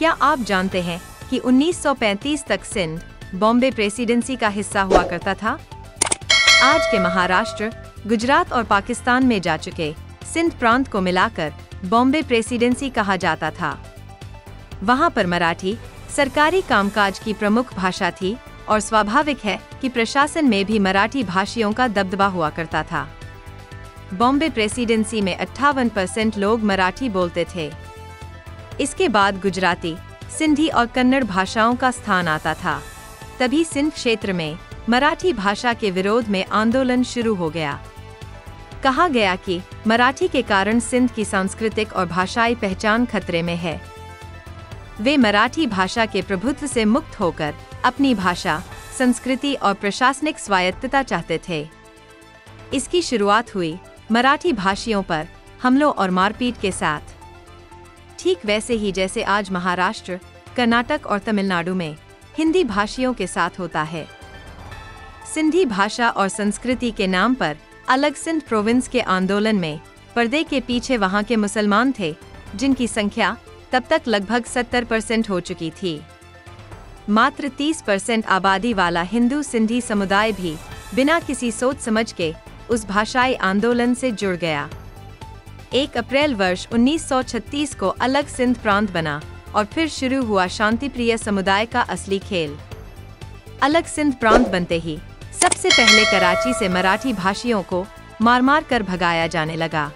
क्या आप जानते हैं कि 1935 तक सिंध बॉम्बे प्रेसिडेंसी का हिस्सा हुआ करता था? आज के महाराष्ट्र, गुजरात और पाकिस्तान में जा चुके सिंध प्रांत को मिलाकर बॉम्बे प्रेसिडेंसी कहा जाता था। वहां पर मराठी सरकारी कामकाज की प्रमुख भाषा थी और स्वाभाविक है कि प्रशासन में भी मराठी भाषियों का दबदबा हुआ करता था। बॉम्बे प्रेसिडेंसी में 58% लोग मराठी बोलते थे। इसके बाद गुजराती, सिंधी और कन्नड़ भाषाओं का स्थान आता था। तभी सिंध क्षेत्र में मराठी भाषा के विरोध में आंदोलन शुरू हो गया। कहा गया कि मराठी के कारण सिंध की सांस्कृतिक और भाषाई पहचान खतरे में है। वे मराठी भाषा के प्रभुत्व से मुक्त होकर अपनी भाषा, संस्कृति और प्रशासनिक स्वायत्तता चाहते थे। इसकी शुरुआत हुई मराठी भाषियों पर हमलों और मारपीट के साथ। ठीक वैसे ही जैसे आज महाराष्ट्र, कर्नाटक और तमिलनाडु में हिंदी भाषियों के साथ होता है। सिंधी भाषा और संस्कृति के नाम पर अलग सिंध प्रोविंस के आंदोलन में पर्दे के पीछे वहां के मुसलमान थे, जिनकी संख्या तब तक लगभग 70% हो चुकी थी। मात्र 30% आबादी वाला हिंदू सिंधी समुदाय भी बिना किसी सोच समझ के उस भाषाई आंदोलन से जुड़ गया। 1 अप्रैल वर्ष 1936 को अलग सिंध प्रांत बना और फिर शुरू हुआ शांतिप्रिय समुदाय का असली खेल। अलग सिंध प्रांत बनते ही सबसे पहले कराची से मराठी भाषियों को मार मार कर भगाया जाने लगा।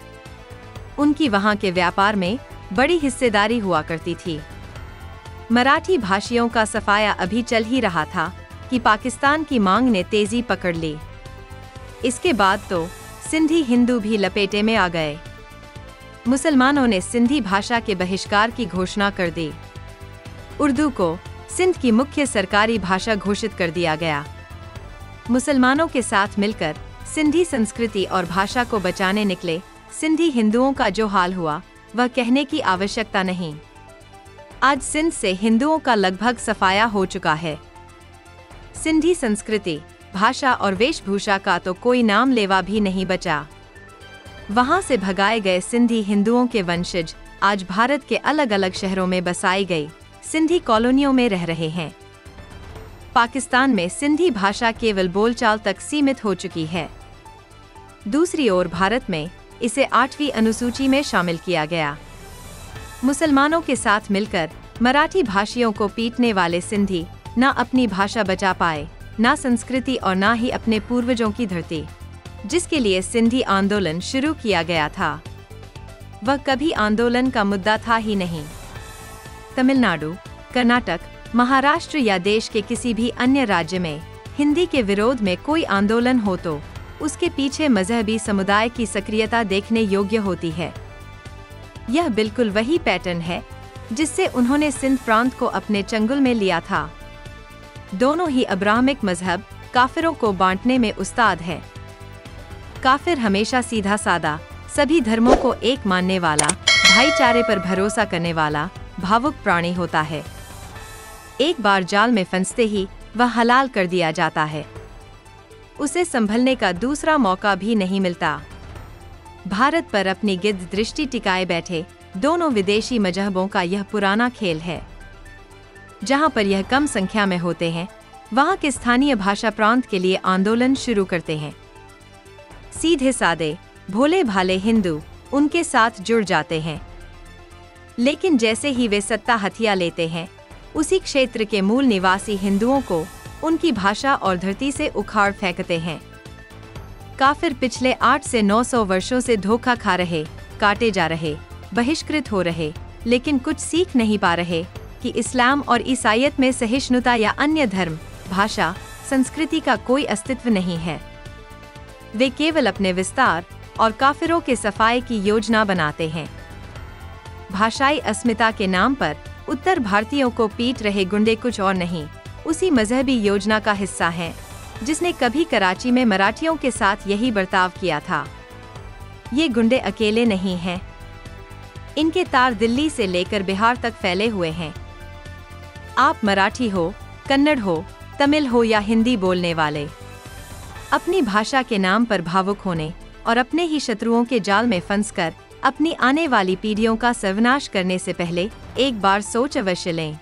उनकी वहां के व्यापार में बड़ी हिस्सेदारी हुआ करती थी। मराठी भाषियों का सफाया अभी चल ही रहा था कि पाकिस्तान की मांग ने तेजी पकड़ ली। इसके बाद तो सिंधी हिंदू भी लपेटे में आ गए। मुसलमानों ने सिंधी भाषा के बहिष्कार की घोषणा कर दी। उर्दू को सिंध की मुख्य सरकारी भाषा घोषित कर दिया गया। मुसलमानों के साथ मिलकर सिंधी संस्कृति और भाषा को बचाने निकले सिंधी हिंदुओं का जो हाल हुआ वह कहने की आवश्यकता नहीं। आज सिंध से हिंदुओं का लगभग सफाया हो चुका है। सिंधी संस्कृति, भाषा और वेशभूषा का तो कोई नाम लेवा भी नहीं बचा। वहां से भगाए गए सिंधी हिंदुओं के वंशज आज भारत के अलग अलग शहरों में बसाई गई सिंधी कॉलोनियों में रह रहे हैं। पाकिस्तान में सिंधी भाषा केवल बोलचाल तक सीमित हो चुकी है। दूसरी ओर भारत में इसे 8वीं अनुसूची में शामिल किया गया। मुसलमानों के साथ मिलकर मराठी भाषियों को पीटने वाले सिंधी न अपनी भाषा बचा पाए, न संस्कृति और न ही अपने पूर्वजों की धरती, जिसके लिए सिंधी आंदोलन शुरू किया गया था, वह कभी आंदोलन का मुद्दा था ही नहीं। तमिलनाडु, कर्नाटक, महाराष्ट्र या देश के किसी भी अन्य राज्य में हिंदी के विरोध में कोई आंदोलन हो तो उसके पीछे मजहबी समुदाय की सक्रियता देखने योग्य होती है। यह बिल्कुल वही पैटर्न है जिससे उन्होंने सिंध प्रांत को अपने चंगुल में लिया था। दोनों ही अब्राहमिक मजहब काफिरों को बांटने में उस्ताद है। काफिर हमेशा सीधा सादा, सभी धर्मों को एक मानने वाला, भाईचारे पर भरोसा करने वाला भावुक प्राणी होता है। एक बार जाल में फंसते ही वह हलाल कर दिया जाता है। उसे संभलने का दूसरा मौका भी नहीं मिलता। भारत पर अपनी गिद्ध दृष्टि टिकाए बैठे दोनों विदेशी मजहबों का यह पुराना खेल है। जहां पर यह कम संख्या में होते हैं, वहां के स्थानीय भाषा प्रांत के लिए आंदोलन शुरू करते हैं। सीधे सादे, भोले भाले हिंदू उनके साथ जुड़ जाते हैं। लेकिन जैसे ही वे सत्ता हथिया लेते हैं, उसी क्षेत्र के मूल निवासी हिंदुओं को उनकी भाषा और धरती से उखाड़ फेंकते हैं। काफिर पिछले 8 से 900 वर्षों से धोखा खा रहे, काटे जा रहे, बहिष्कृत हो रहे, लेकिन कुछ सीख नहीं पा रहे कि इस्लाम और ईसाईयत में सहिष्णुता या अन्य धर्म, भाषा, संस्कृति का कोई अस्तित्व नहीं है। वे केवल अपने विस्तार और काफिरों के सफाई की योजना बनाते हैं। भाषाई अस्मिता के नाम पर उत्तर भारतीयों को पीट रहे गुंडे कुछ और नहीं, उसी मजहबी योजना का हिस्सा हैं, जिसने कभी कराची में मराठियों के साथ यही बर्ताव किया था। ये गुंडे अकेले नहीं हैं। इनके तार दिल्ली से लेकर बिहार तक फैले हुए हैं। आप मराठी हो, कन्नड़ हो, तमिल हो या हिंदी बोलने वाले, अपनी भाषा के नाम पर भावुक होने और अपने ही शत्रुओं के जाल में फंसकर अपनी आने वाली पीढ़ियों का सर्वनाश करने से पहले एक बार सोच अवश्य लें।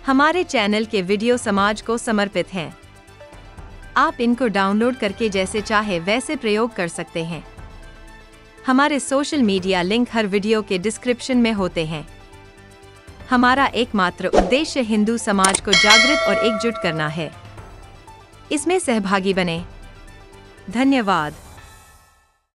हमारे चैनल के वीडियो समाज को समर्पित हैं। आप इनको डाउनलोड करके जैसे चाहे वैसे प्रयोग कर सकते हैं। हमारे सोशल मीडिया लिंक हर वीडियो के डिस्क्रिप्शन में होते हैं। हमारा एकमात्र उद्देश्य हिंदू समाज को जागृत और एकजुट करना है। इसमें सहभागी बने। धन्यवाद।